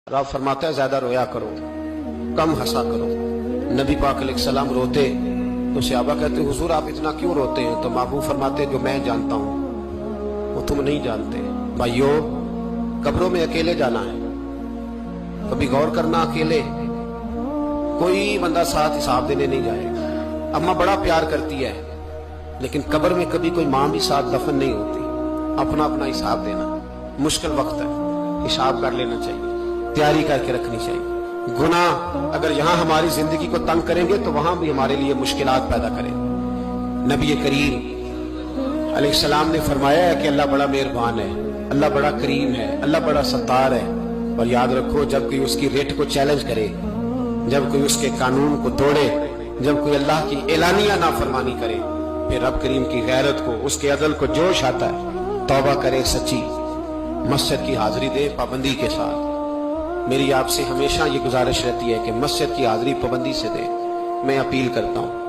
रब फरमाता है ज्यादा रोया करो, कम हंसा करो। नबी पाक अलैहिस्सलाम रोते तो सहाबा कहते हुजूर आप इतना क्यों रोते हैं? तो महबूब फरमाते जो मैं जानता हूं वो तुम नहीं जानते। भाइयों, कब्रों में अकेले जाना है, कभी गौर करना, अकेले कोई बंदा साथ हिसाब देने नहीं जाएगा। अम्मा बड़ा प्यार करती है लेकिन कब्र में कभी कोई माँ भी साथ दफन नहीं होती। अपना अपना हिसाब देना, मुश्किल वक्त है, हिसाब कर लेना चाहिए, तैयारी करके रखनी चाहिए। गुनाह अगर यहाँ हमारी जिंदगी को तंग करेंगे तो वहां भी हमारे लिए मुश्किलात पैदा करेंगे। नबी करीम अलैहिस्सलाम ने फरमाया है कि अल्लाह बड़ा मेहरबान है, अल्लाह बड़ा करीम है, अल्लाह बड़ा सत्तार है। और याद रखो, जब कोई उसकी रेट को चैलेंज करे, जब कोई उसके कानून को तोड़े, जब कोई अल्लाह की एलानिया नाफरमानी करे, फिर रब करीम की गैरत को, उसके अदल को जोश आता है। तौबा करे सच्ची, मस्जिद की हाजिरी दे पाबंदी के साथ। मेरी आपसे हमेशा ये गुजारिश रहती है कि मस्जिद की हाजिरी पाबंदी से दे। मैं अपील करता हूँ